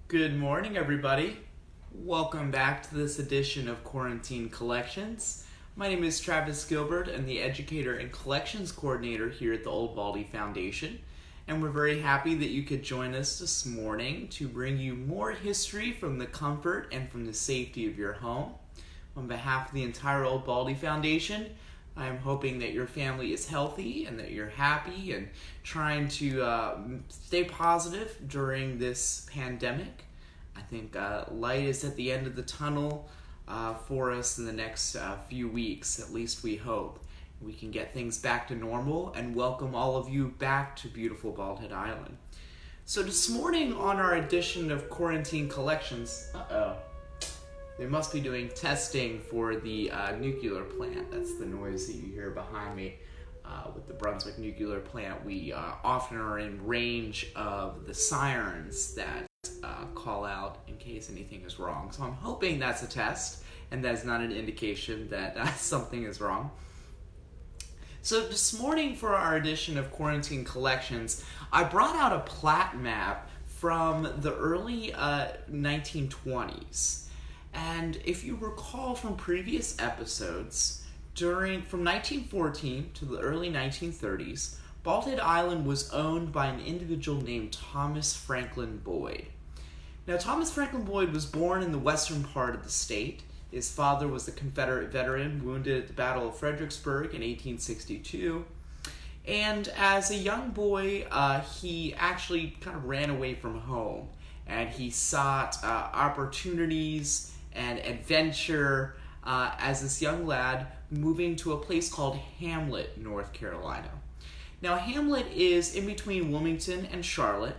Good morning, everybody. Welcome back to this edition of Quarantine Collections. My name is Travis Gilbert. I'm the Educator and Collections Coordinator here at the Old Baldy Foundation, and we're very happy that you could join us this morning to bring you more history from the comfort and from the safety of your home. On behalf of the entire Old Baldy Foundation, I'm hoping that your family is healthy and that you're happy and trying to stay positive during this pandemic. I think light is at the end of the tunnel for us in the next few weeks. At least we hope. We can get things back to normal and welcome all of you back to beautiful Bald Island. So this morning on our edition of Quarantine Collections, they must be doing testing for the nuclear plant. That's the noise that you hear behind me. With the Brunswick nuclear plant, we often are in range of the sirens that call out in case anything is wrong. So I'm hoping that's a test and that's not an indication that something is wrong. So this morning for our edition of Quarantine Collections, I brought out a Plat map from the early 1920s. And if you recall from previous episodes, from 1914 to the early 1930s, Bald Island was owned by an individual named Thomas Franklin Boyd. Now, Thomas Franklin Boyd was born in the western part of the state. His father was a Confederate veteran wounded at the Battle of Fredericksburg in 1862. And as a young boy, he actually kind of ran away from home. And he sought opportunities and adventure as this young lad moving to a place called Hamlet, North Carolina. Now, Hamlet is in between Wilmington and Charlotte,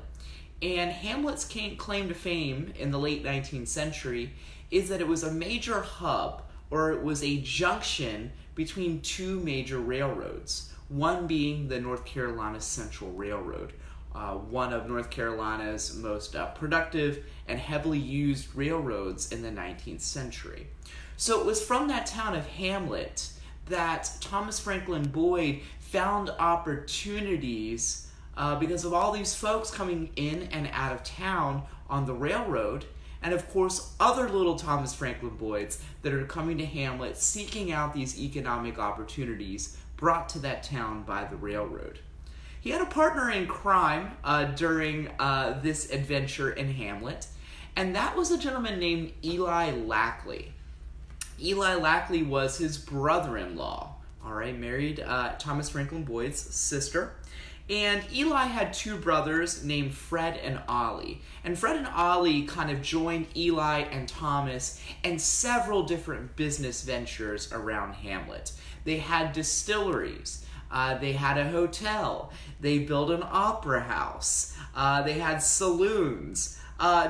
and Hamlet's claim to fame in the late 19th century is that it was a major hub, or it was a junction between two major railroads, one being the North Carolina Central Railroad, one of North Carolina's most productive and heavily used railroads in the 19th century. So it was from that town of Hamlet that Thomas Franklin Boyd found opportunities because of all these folks coming in and out of town on the railroad, and of course other little Thomas Franklin Boyds that are coming to Hamlet seeking out these economic opportunities brought to that town by the railroad. He had a partner in crime during this adventure in Hamlet, and that was a gentleman named Eli Lackley. Eli Lackley was his brother-in-law, married Thomas Franklin Boyd's sister. And Eli had two brothers named Fred and Ollie. And Fred and Ollie kind of joined Eli and Thomas in several different business ventures around Hamlet. They had distilleries. They had a hotel. They built an opera house. They had saloons.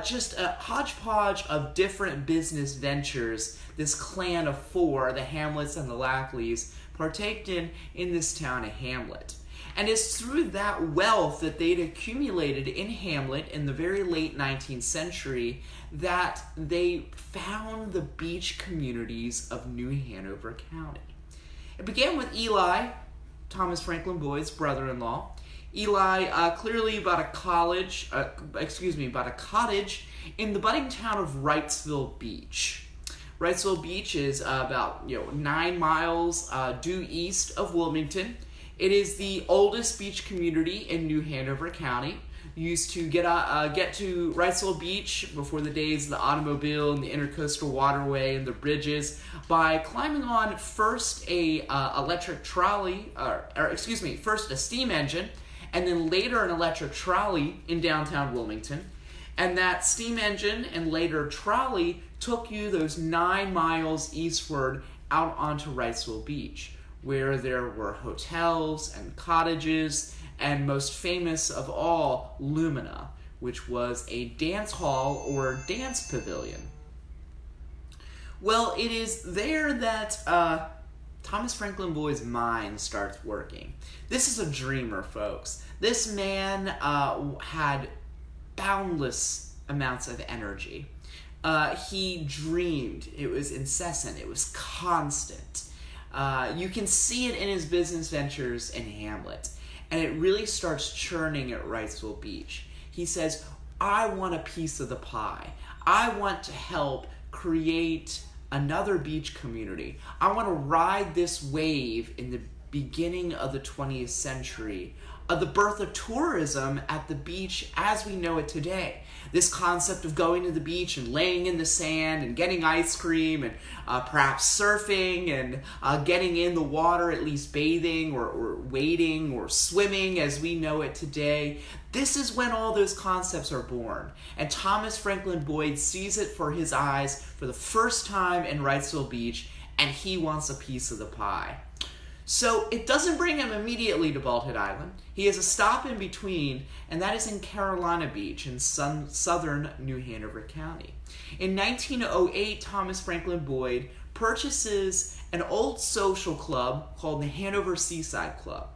Just a hodgepodge of different business ventures this clan of four, the Hamlets and the Lackleys, partaked in this town of Hamlet. And it's through that wealth that they'd accumulated in Hamlet in the very late 19th century that they found the beach communities of New Hanover County. It began with Eli, Thomas Franklin Boyd's brother-in-law. Eli clearly bought a cottage in the budding town of Wrightsville Beach. Wrightsville Beach is about 9 miles due east of Wilmington. It is the oldest beach community in New Hanover County. You used to get to Wrightsville Beach before the days of the automobile and the intercoastal waterway and the bridges by climbing on first a electric trolley, first a steam engine, and then later an electric trolley in downtown Wilmington. And that steam engine and later trolley took you those 9 miles eastward out onto Wrightsville Beach, where there were hotels and cottages, and most famous of all, Lumina, which was a dance hall or dance pavilion. Well, it is there that Thomas Franklin Boyd's mind starts working. This is a dreamer, folks. This man had boundless amounts of energy. He dreamed. It was incessant. It was constant. You can see it in his business ventures in Hamlet. And it really starts churning at Wrightsville Beach. He says, I want a piece of the pie. I want to help create another beach community. I want to ride this wave in the beginning of the 20th century of the birth of tourism at the beach as we know it today. This concept of going to the beach and laying in the sand and getting ice cream and perhaps surfing and getting in the water, at least bathing or wading or swimming as we know it today. This is when all those concepts are born. And Thomas Franklin Boyd sees it for his eyes for the first time in Wrightsville Beach, and he wants a piece of the pie. So it doesn't bring him immediately to Bald Island. He has a stop in between, and that is in Carolina Beach in southern New Hanover County. In 1908, Thomas Franklin Boyd purchases an old social club called the Hanover Seaside Club.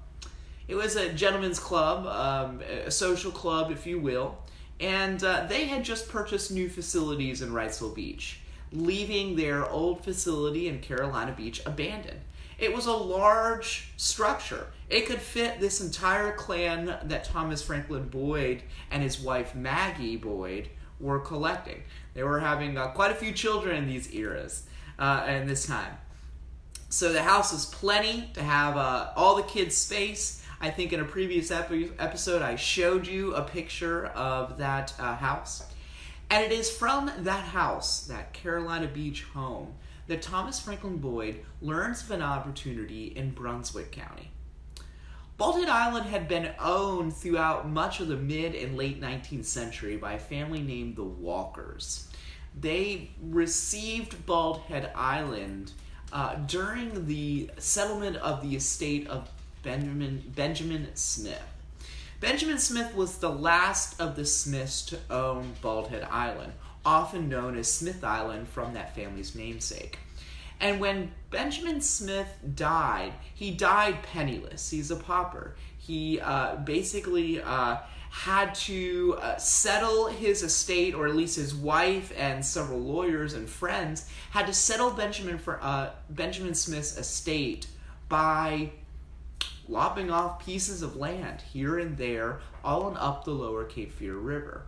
It was a gentleman's club, a social club, if you will, and they had just purchased new facilities in Wrightsville Beach, leaving their old facility in Carolina Beach abandoned. It was a large structure. It could fit this entire clan that Thomas Franklin Boyd and his wife Maggie Boyd were collecting. They were having quite a few children in these eras and this time. So the house was plenty to have all the kids' space. I think in a previous episode I showed you a picture of that house. And it is from that house, that Carolina Beach home, that Thomas Franklin Boyd learns of an opportunity in Brunswick County. Bald Island had been owned throughout much of the mid and late 19th century by a family named the Walkers. They received Bald Island during the settlement of the estate of Benjamin Smith. Benjamin Smith was the last of the Smiths to own Bald Island, often known as Smith Island from that family's namesake. And when Benjamin Smith died, he died penniless. He's a pauper. He basically had to settle his estate, or at least his wife and several lawyers and friends had to settle Benjamin Smith's estate by lopping off pieces of land here and there, all and up the lower Cape Fear River.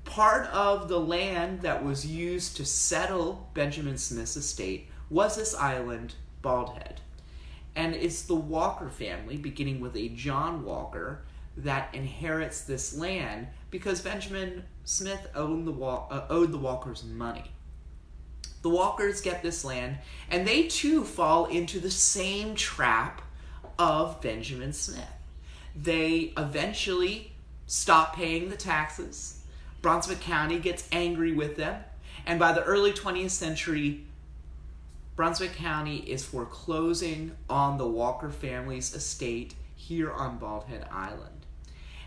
Part of the land that was used to settle Benjamin Smith's estate was this island, Bald Head. And it's the Walker family, beginning with a John Walker, that inherits this land because Benjamin Smith owed the Walkers money. The Walkers get this land, and they too fall into the same trap of Benjamin Smith. They eventually stop paying the taxes. Brunswick County gets angry with them, and by the early 20th century, Brunswick County is foreclosing on the Walker family's estate here on Bald Head Island.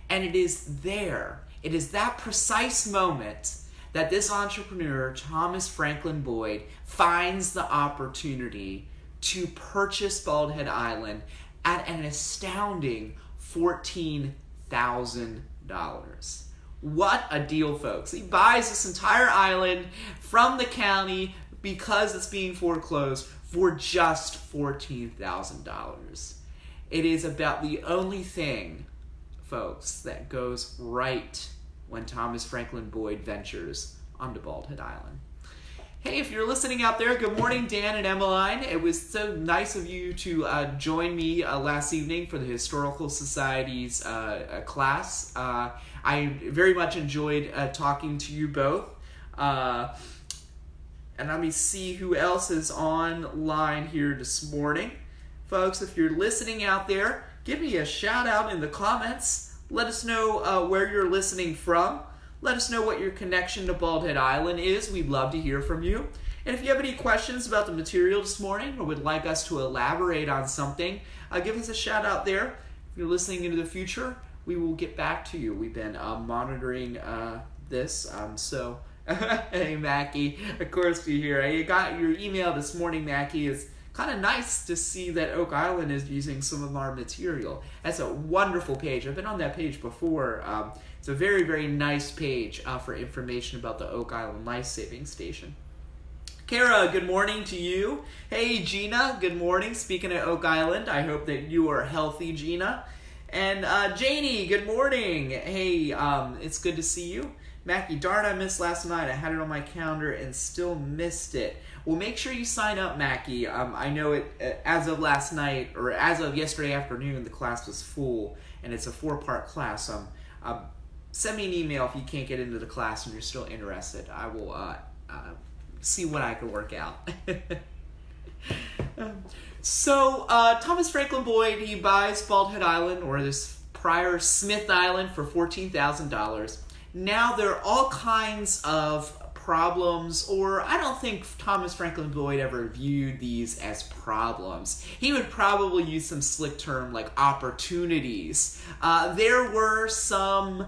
And it is that precise moment that this entrepreneur, Thomas Franklin Boyd, finds the opportunity to purchase Bald Head Island at an astounding $14,000. What a deal, folks. He buys this entire island from the county because it's being foreclosed for just $14,000. It is about the only thing, folks, that goes right when Thomas Franklin Boyd ventures onto Bald Head Island. Hey, if you're listening out there, good morning, Dan and Emmeline. It was so nice of you to join me last evening for the Historical Society's class. I very much enjoyed talking to you both. And let me see who else is online here this morning. Folks, if you're listening out there, give me a shout out in the comments. Let us know where you're listening from. Let us know what your connection to Bald Head Island is. We'd love to hear from you. And if you have any questions about the material this morning or would like us to elaborate on something, give us a shout out there. If you're listening into the future, we will get back to you. We've been monitoring this, so... Hey, Mackie, of course you're here. I got your email this morning, Mackie. It's kind of nice to see that Oak Island is using some of our material. That's a wonderful page. I've been on that page before. It's a very, very nice page for information about the Oak Island Life Saving Station. Kara, good morning to you. Hey, Gina, good morning. Speaking of Oak Island, I hope that you are healthy, Gina. And Janie, good morning. Hey, it's good to see you. Mackie, darn, I missed last night. I had it on my calendar and still missed it. Well, make sure you sign up, Mackie. I know it as of last night, or as of yesterday afternoon, the class was full, and it's a 4-part class. Send me an email if you can't get into the class and you're still interested. I will see what I can work out. So, Thomas Franklin Boyd, he buys Bald Head Island, or this prior Smith Island, for $14,000. Now there are all kinds of problems, or I don't think Thomas Franklin Boyd ever viewed these as problems. He would probably use some slick term like opportunities. There were some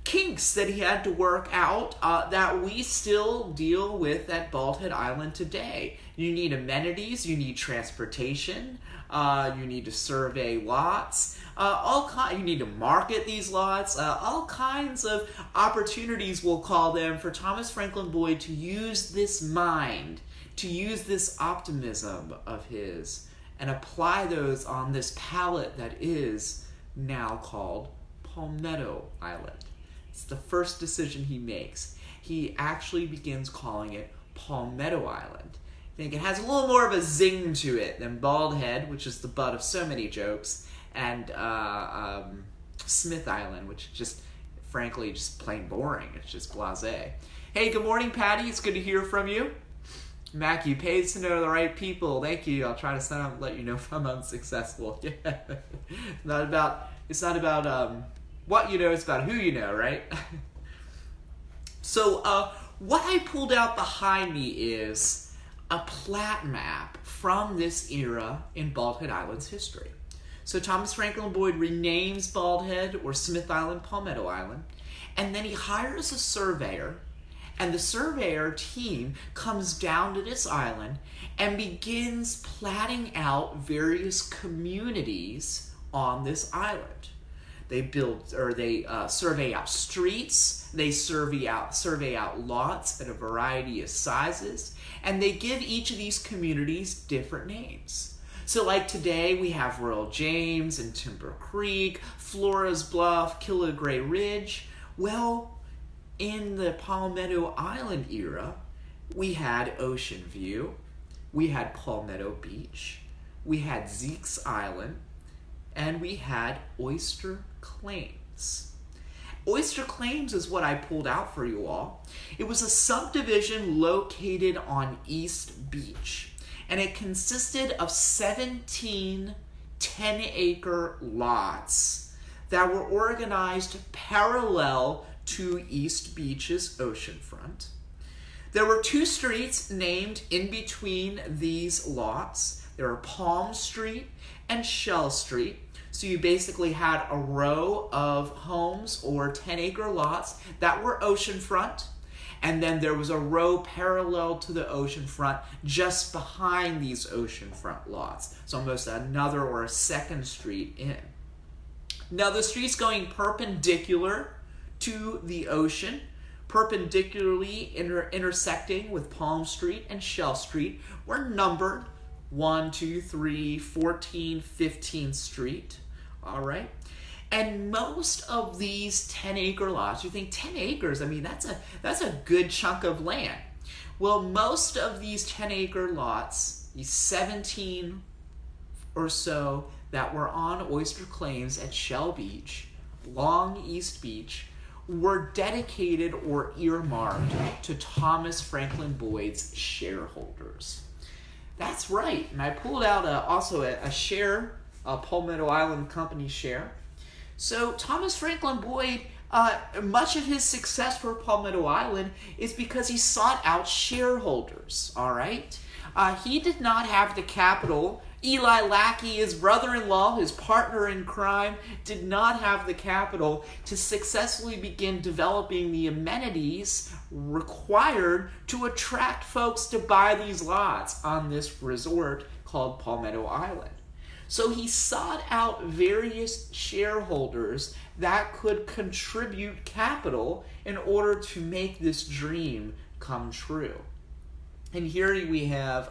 kinks that he had to work out that we still deal with at Bald Head Island today. You need amenities, you need transportation, you need to survey lots, you need to market these lots, all kinds of opportunities, we'll call them, for Thomas Franklin Boyd to use this mind, to use this optimism of his, and apply those on this palette that is now called Palmetto Island. It's the first decision he makes. He actually begins calling it Palmetto Island. I think it has a little more of a zing to it than Bald Head, which is the butt of so many jokes, and Smith Island, which is just, frankly, just plain boring. It's just blasé. Hey, good morning, Patty. It's good to hear from you. Mac, you paid to know the right people. Thank you. I'll try to sign up and let you know if I'm unsuccessful. Yeah. It's not about what you know, it's about who you know, right? So, what I pulled out behind me is a Plat map from this era in Bald Head Island's history. So Thomas Franklin Boyd renames Bald Head, or Smith Island, Palmetto Island, and then he hires a surveyor, and the surveyor team comes down to this island and begins platting out various communities on this island. They survey out streets, they survey out lots at a variety of sizes, and they give each of these communities different names. So like today, we have Royal James and Timber Creek, Flora's Bluff, Killigray Ridge. Well, in the Palmetto Island era, we had Ocean View, we had Palmetto Beach, we had Zeke's Island, and we had Oyster Claims. Oyster Claims is what I pulled out for you all. It was a subdivision located on East Beach, and it consisted of 17 10-acre lots that were organized parallel to East Beach's oceanfront. There were 2 streets named in between these lots. There were Palm Street and Shell Street. So you basically had a row of homes or 10-acre lots that were oceanfront, and then there was a row parallel to the oceanfront just behind these oceanfront lots. So almost another or a second street in. Now the streets going perpendicular to the ocean, perpendicularly intersecting with Palm Street and Shell Street, were numbered 1, 2, 3, 14, 15th Street. All right. And most of these 10-acre lots, you think 10 acres, I mean, that's a good chunk of land. Well, most of these 10-acre lots, these 17 or so that were on Oyster Claims at Shell Beach, Long East Beach, were dedicated or earmarked to Thomas Franklin Boyd's shareholders. That's right. And I pulled out also a share, a Palmetto Island Company share. So Thomas Franklin Boyd, much of his success for Palmetto Island is because he sought out shareholders, all right? He did not have the capital. Eli Lackey, his brother-in-law, his partner in crime, did not have the capital to successfully begin developing the amenities required to attract folks to buy these lots on this resort called Palmetto Island. So he sought out various shareholders that could contribute capital in order to make this dream come true. And here we have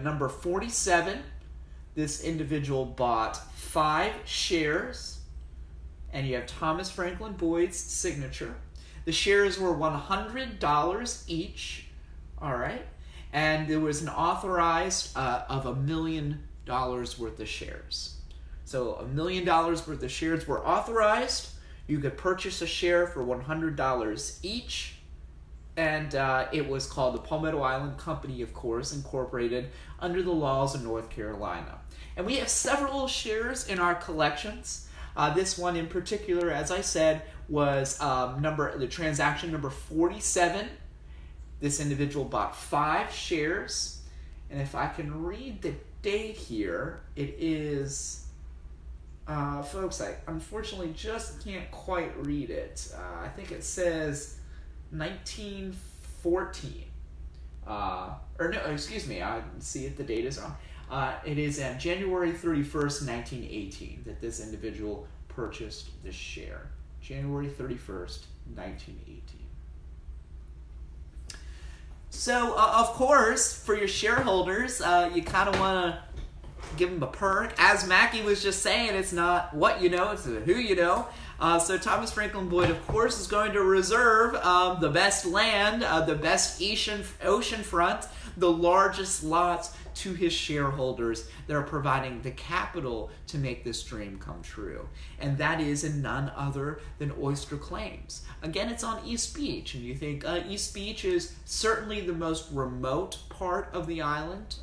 number 47. This individual bought 5 shares, and you have Thomas Franklin Boyd's signature. The shares were $100 each, all right? And there was an authorized of $1 million worth of shares. So $1 million worth of shares were authorized. You could purchase a share for $100 each. And it was called the Palmetto Island Company, of course, incorporated under the laws of North Carolina. And we have several shares in our collections. This one in particular, as I said, was the transaction number 47. This individual bought 5 shares. And if I can read the date here, it is, folks, I unfortunately just can't quite read it. I think it says 1914. Or no, excuse me, I see if the date is wrong. It is on January 31st, 1918 that this individual purchased this share. January 31st, 1918. So, of course, for your shareholders, you kind of want to give them a perk. As Mackie was just saying, it's not what you know, it's who you know. So Thomas Franklin Boyd, of course, is going to reserve the best land, the best ocean front, the largest lots to his shareholders that are providing the capital to make this dream come true. And that is in none other than Oyster Claims. Again, it's on East Beach, and you think East Beach is certainly the most remote part of the island.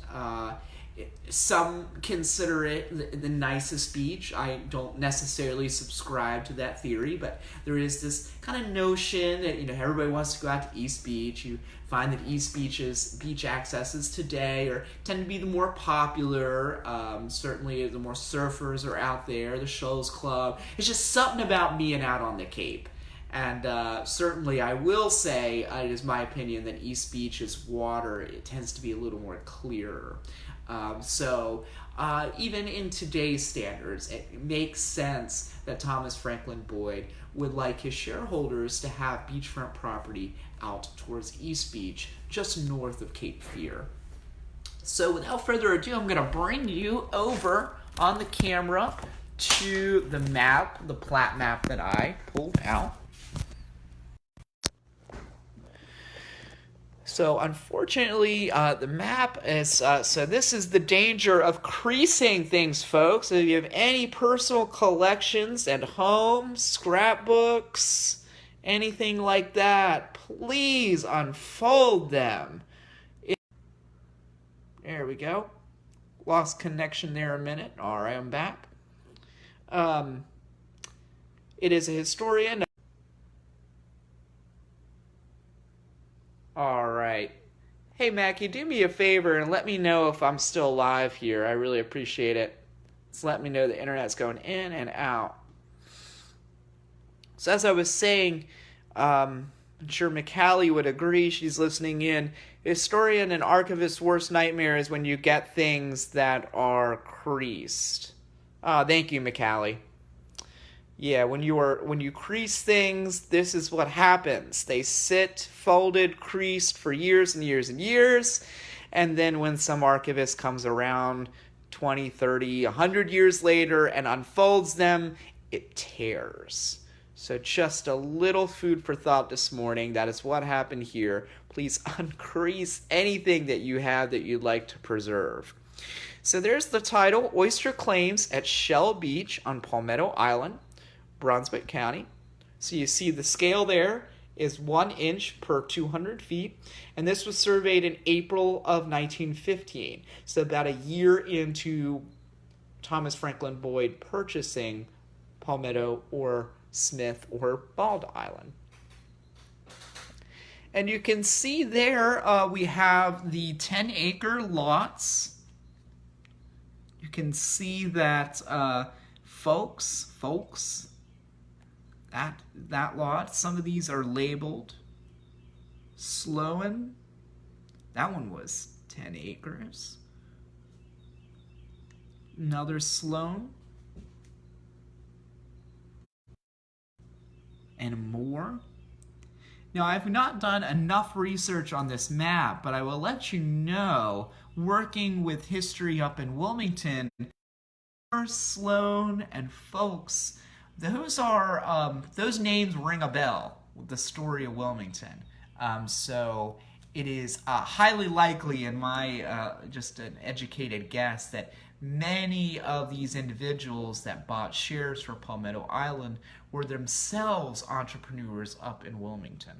Some consider it the nicest beach. I don't necessarily subscribe to that theory, but there is this kind of notion that everybody wants to go out to East Beach. You find that East Beach's beach accesses today tend to be the more popular. Certainly, the more surfers are out there. The Shoals Club. It's just something about being out on the Cape. And certainly, I will say it is my opinion that East Beach's water tends to be a little more clearer. So even in today's standards, it makes sense that Thomas Franklin Boyd would like his shareholders to have beachfront property out towards East Beach, just north of Cape Fear. So without further ado, I'm going to bring you over on the camera to the map, the Plat map that I pulled out. So unfortunately, the map is, so this is the danger of creasing things, folks. If you have any personal collections at home, scrapbooks, anything like that, please unfold them. There we go. Lost connection there a minute. All right, I'm back. It is a historian. All right. Hey, Mackie, do me a favor and let me know if I'm still live here. I really appreciate it. Just let me know the internet's going in and out. So as I was saying, I'm sure McCallie would agree. She's listening in. Historian and archivist's worst nightmare is when you get things that are creased. Thank you, McCallie. Yeah, when you crease things, this is what happens. They sit folded, creased for years and years and years, and then when some archivist comes around 20, 30, 100 years later and unfolds them, it tears. So just a little food for thought this morning. That is what happened here. Please uncrease anything that you have that you'd like to preserve. So there's the title, Oyster Claims at Shell Beach on Palmetto Island, Brunswick County. So you see the scale there is 1 inch per 200 feet, and this was surveyed in April of 1915, so about a year into Thomas Franklin Boyd purchasing Palmetto or Smith or Baldy Island. And you can see there we have the 10-acre lots. You can see that folks, that lot, some of these are labeled. Sloan, that one was 10 acres. Another Sloan. And more. Now, I've not done enough research on this map, but I will let you know, working with history up in Wilmington, Sloan and Folks, those names ring a bell. the story of Wilmington. So it is highly likely, in my just an educated guess, that many of these individuals that bought shares for Palmetto Island were themselves entrepreneurs up in Wilmington.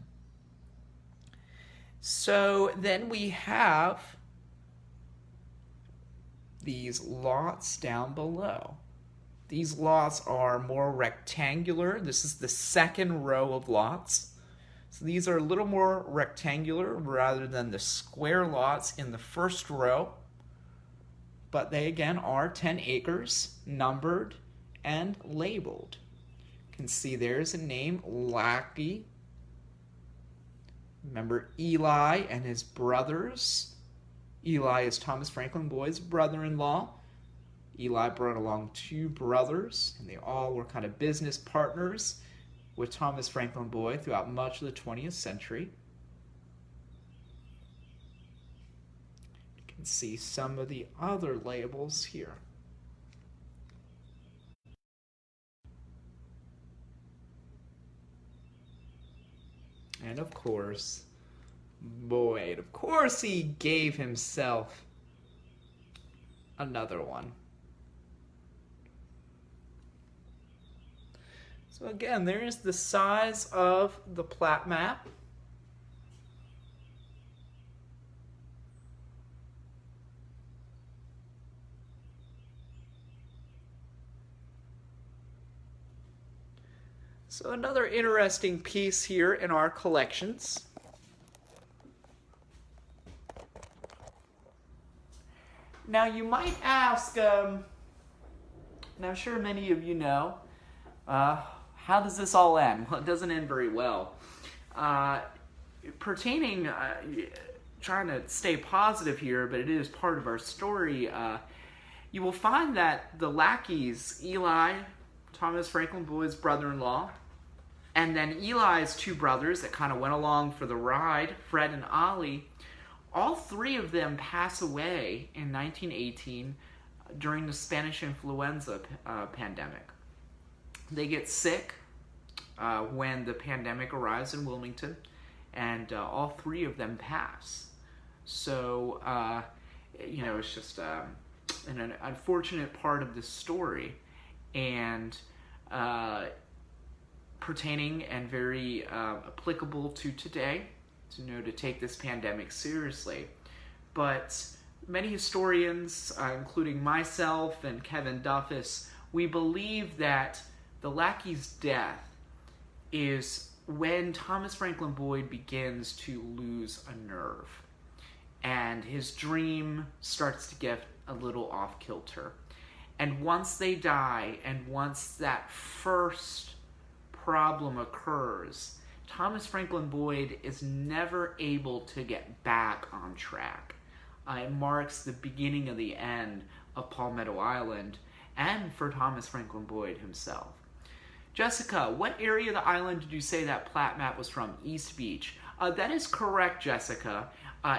So then we have these lots down below. These lots are more rectangular. This is the second row of lots. So these are a little more rectangular rather than the square lots in the first row. But they again are 10 acres, numbered and labeled. You can see there's a name, Lackey. Remember Eli and his brothers. Eli is Thomas Franklin Boyd's brother-in-law. Eli brought along 2 brothers, and they all were kind of business partners with Thomas Franklin Boyd throughout much of the 20th century. You can see some of the other labels here. And of course, Boyd, of course he gave himself another one. So again, there is the size of the Plat map. So another interesting piece here in our collections. Now you might ask, and I'm sure many of you know, how does this all end? Well, it doesn't end very well. Trying to stay positive here, but it is part of our story, you will find that the lackeys, Eli, Thomas Franklin Boyd's brother-in-law, and then Eli's 2 brothers that kind of went along for the ride, Fred and Ollie, all 3 of them pass away in 1918 during the Spanish influenza pandemic. They get sick when the pandemic arrives in Wilmington, and all 3 of them pass. So, it's just an unfortunate part of this story, and pertaining and very applicable to today, to take this pandemic seriously. But many historians, including myself and Kevin Duffus, we believe that the lackey's death is when Thomas Franklin Boyd begins to lose a nerve, and his dream starts to get a little off kilter. And once they die, and once that first problem occurs, Thomas Franklin Boyd is never able to get back on track. It marks the beginning of the end of Palmetto Island, and for Thomas Franklin Boyd himself. Jessica, what area of the island did you say that Plat map was from? East Beach. That is correct, Jessica.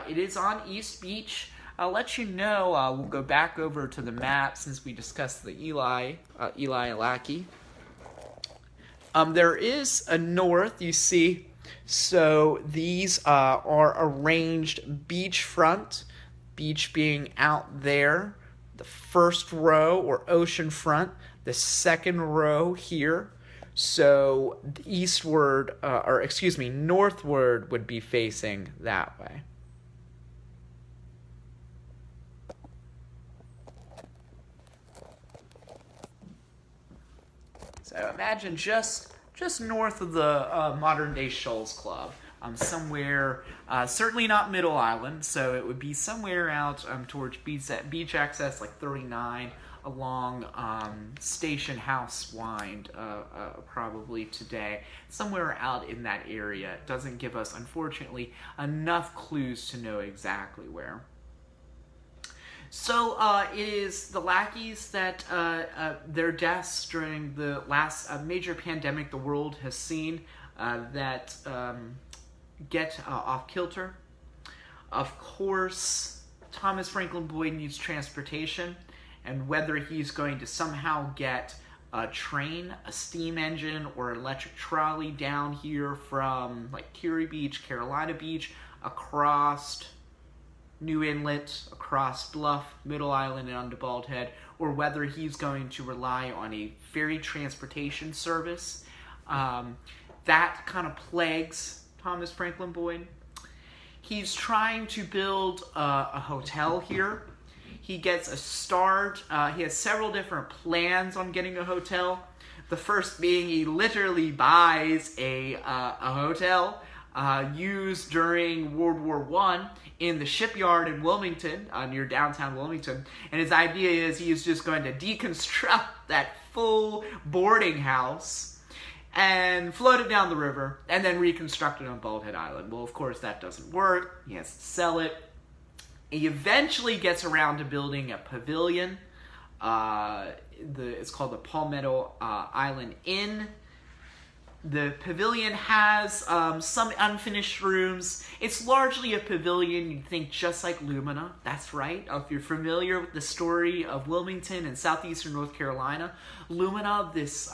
It is on East Beach. I'll let you know, we'll go back over to the map since we discussed the Eli and Lackey. There is a north, you see, so these are arranged beachfront, beach being out there, the first row or ocean front, the second row here. So northward would be facing that way. So imagine just north of the modern-day Shoals Club, somewhere, certainly not Middle Island, so it would be somewhere out towards beach access, like 39, along Station House Wind, probably today, somewhere out in that area. It doesn't give us, unfortunately, enough clues to know exactly where. So it is the lackeys that their deaths during the last major pandemic the world has seen that get off kilter. Of course, Thomas Franklin Boyd needs transportation, and whether he's going to somehow get a train, a steam engine, or an electric trolley down here from like Curie Beach, Carolina Beach, across New Inlet, across Bluff, Middle Island, and onto Bald Head, or whether he's going to rely on a ferry transportation service. That kind of plagues Thomas Franklin Boyd. He's trying to build a hotel here. He gets a start. He has several different plans on getting a hotel. The first being he literally buys a hotel used during World War I in the shipyard in Wilmington, near downtown Wilmington. And his idea is he is just going to deconstruct that full boarding house and float it down the river and then reconstruct it on Bald Head Island. Well, of course, that doesn't work. He has to sell it. He eventually gets around to building a pavilion. It's called the Palmetto Island Inn. The pavilion has some unfinished rooms. It's largely a pavilion, you'd think, just like Lumina. That's right. If you're familiar with the story of Wilmington and southeastern North Carolina, Lumina, this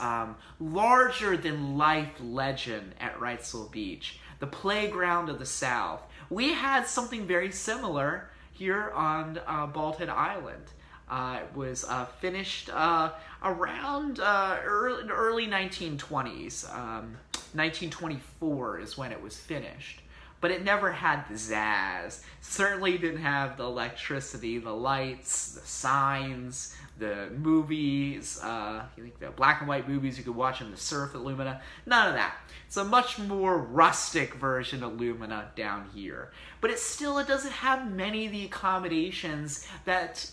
larger-than-life legend at Wrightsville Beach, the playground of the South. We had something very similar here on Bald Head Island. It was finished around early 1920s. 1924 is when it was finished. But it never had the zazz. Certainly didn't have the electricity, the lights, the signs, the movies, the black and white movies you could watch on the surf at Lumina. None of that. It's a much more rustic version of Lumina down here. But it doesn't have many of the accommodations that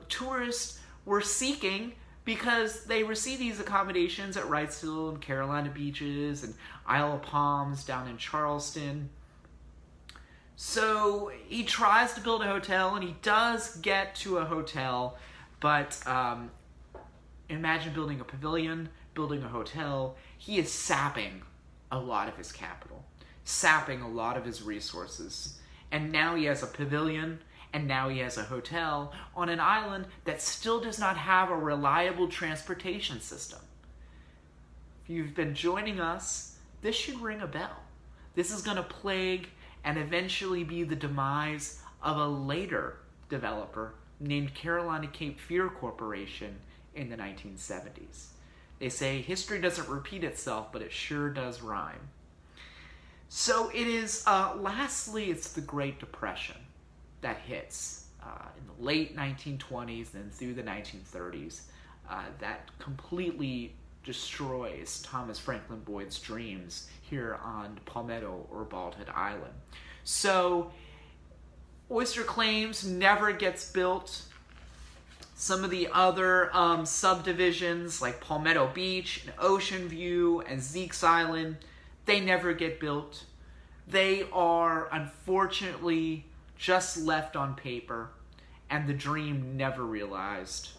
tourists were seeking, because they receive these accommodations at Wrightsville and Carolina Beaches and Isle of Palms down in Charleston. So he tries to build a hotel, and he does get to a hotel, but imagine building a pavilion, building a hotel. He is sapping a lot of his capital, sapping a lot of his resources. And now he has a pavilion, and now he has a hotel on an island that still does not have a reliable transportation system. If you've been joining us, this should ring a bell. This is going to plague and eventually be the demise of a later developer named Carolina Cape Fear Corporation in the 1970s. They say history doesn't repeat itself, but it sure does rhyme. So it is, lastly, it's the Great Depression that hits in the late 1920s and through the 1930s that completely destroys Thomas Franklin Boyd's dreams here on Palmetto or Bald Head Island. So Oyster Claims never gets built. Some of the other subdivisions like Palmetto Beach and Ocean View and Zeke's Island, they never get built. They are unfortunately just left on paper, and the dream never realized.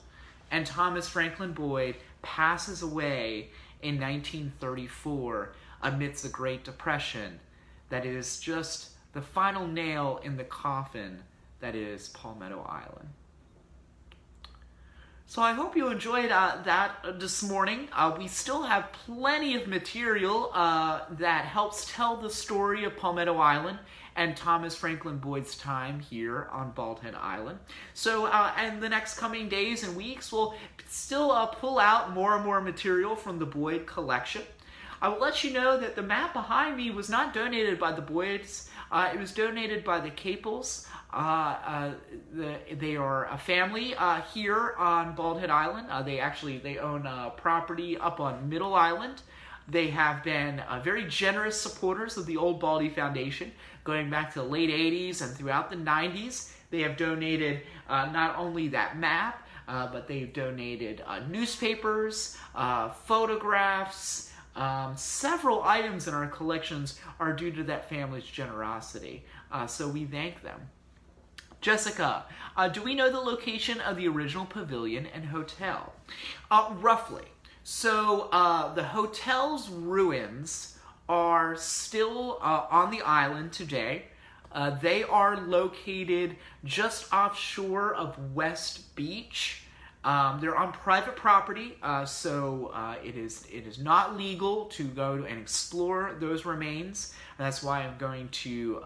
And Thomas Franklin Boyd passes away in 1934 amidst the Great Depression that is just the final nail in the coffin that is Palmetto Island. So I hope you enjoyed that this morning. We still have plenty of material that helps tell the story of Palmetto Island and Thomas Franklin Boyd's time here on Bald Head Island. So in the next coming days and weeks, we'll still pull out more and more material from the Boyd collection. I will let you know that the map behind me was not donated by the Boyds. It was donated by the Capels. They are a family here on Bald Head Island. They own property up on Middle Island. They have been very generous supporters of the Old Baldy Foundation going back to the late 80s and throughout the 90s. They have donated not only that map, but they've donated newspapers, photographs. Several items in our collections are due to that family's generosity, so we thank them. Jessica, do we know the location of the original pavilion and hotel? Roughly. So the hotel's ruins are still on the island today. They are located just offshore of West Beach. They're on private property, so it is not legal to go and explore those remains. And that's why I'm going to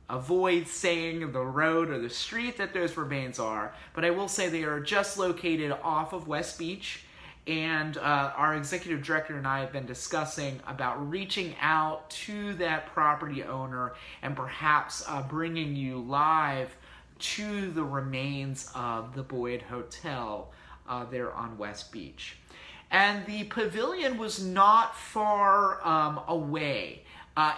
avoid saying the road or the street that those remains are. But I will say they are just located off of West Beach. And our executive director and I have been discussing about reaching out to that property owner and perhaps bringing you live to the remains of the Boyd Hotel there on West Beach. And the Pavilion was not far away.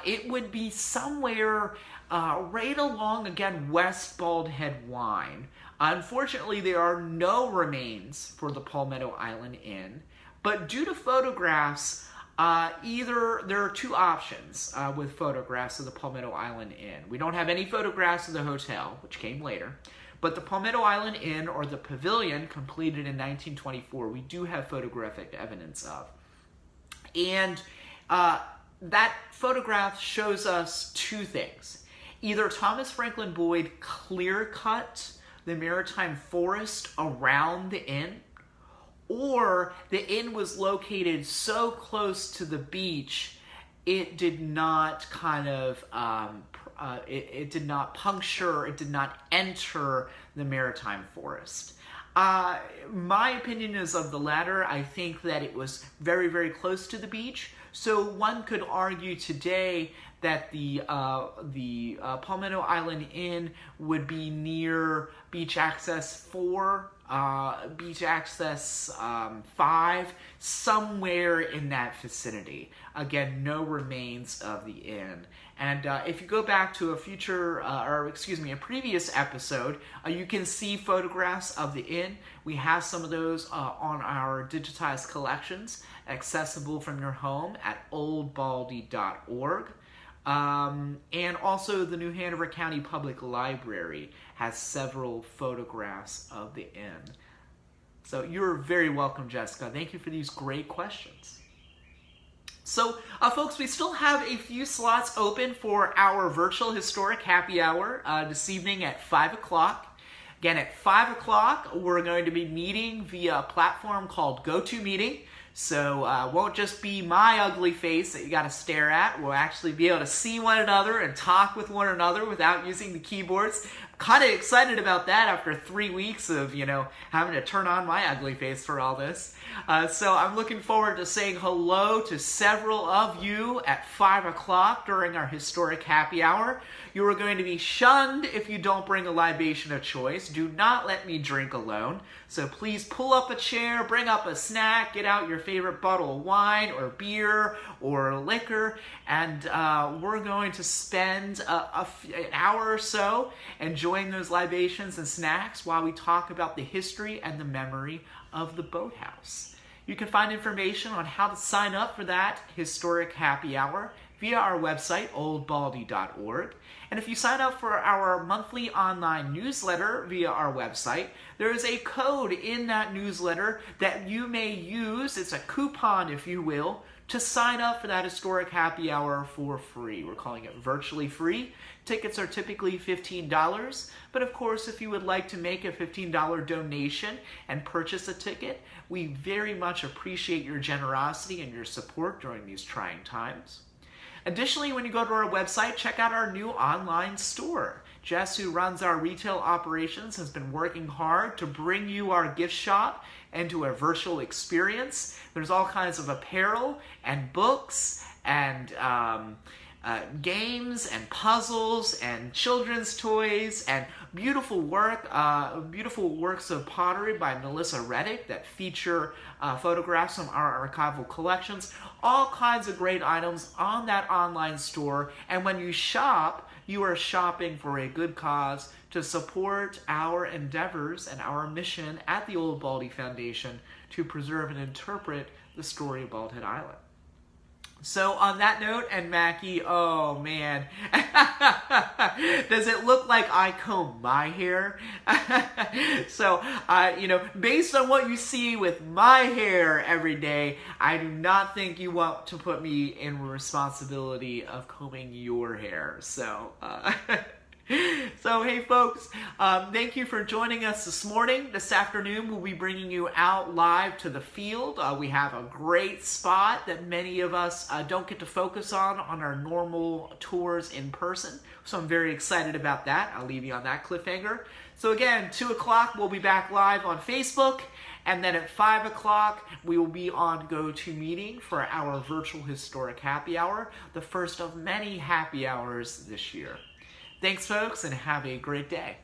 It would be somewhere right along, again, West Bald Head Wine. Unfortunately, there are no remains for the Palmetto Island Inn, but due to photographs, there are two options with photographs of the Palmetto Island Inn. We don't have any photographs of the hotel, which came later, but the Palmetto Island Inn, or the Pavilion, completed in 1924, we do have photographic evidence of. And that photograph shows us two things. Either Thomas Franklin Boyd clear-cut the maritime forest around the inn, or the inn was located so close to the beach it did not it did not puncture, it did not enter the maritime forest. My opinion is of the latter. I think that it was very, very close to the beach. So one could argue today that the Palmetto Island Inn would be near Beach Access 4, Beach Access 5, somewhere in that vicinity. Again, no remains of the inn. And if you go back to a previous episode, you can see photographs of the inn. We have some of those on our digitized collections, accessible from your home at oldbaldy.org. And also the New Hanover County Public Library has several photographs of the inn. So you're very welcome, Jessica. Thank you for these great questions. So, folks, we still have a few slots open for our virtual historic happy hour this evening at 5 o'clock. Again, at 5 o'clock, we're going to be meeting via a platform called GoToMeeting. So it won't just be my ugly face that you got to stare at. We'll actually be able to see one another and talk with one another without using the keyboards. Kind of excited about that after 3 weeks of, having to turn on my ugly face for all this. So I'm looking forward to saying hello to several of you at 5 o'clock during our historic happy hour. You are going to be shunned if you don't bring a libation of choice. Do not let me drink alone. So please pull up a chair, bring up a snack, get out your favorite bottle of wine or beer or liquor, and we're going to spend an hour or so enjoying those libations and snacks while we talk about the history and the memory of the boathouse. You can find information on how to sign up for that historic happy hour via our website, oldbaldy.org. And if you sign up for our monthly online newsletter via our website, there is a code in that newsletter that you may use. It's a coupon, if you will, to sign up for that historic happy hour for free. We're calling it virtually free. Tickets are typically $15, but of course, if you would like to make a $15 donation and purchase a ticket, we very much appreciate your generosity and your support during these trying times. Additionally, when you go to our website, check out our new online store. Jess, who runs our retail operations, has been working hard to bring you our gift shop into a virtual experience. There's all kinds of apparel and books and games and puzzles and children's toys and beautiful works of pottery by Melissa Reddick that feature photographs from our archival collections. All kinds of great items on that online store. And when you shop, you are shopping for a good cause to support our endeavors and our mission at the Old Baldy Foundation to preserve and interpret the story of Bald Head Island. So on that note, and Mackie, oh man, does it look like I comb my hair? So, based on what you see with my hair every day, I do not think you want to put me in responsibility of combing your hair. So, So, hey folks, thank you for joining us this morning. This afternoon, we'll be bringing you out live to the field. We have a great spot that many of us don't get to focus on our normal tours in person. So I'm very excited about that. I'll leave you on that cliffhanger. So again, 2 o'clock, we'll be back live on Facebook. And then at 5 o'clock, we will be on GoToMeeting for our virtual historic happy hour, the first of many happy hours this year. Thanks, folks, and have a great day.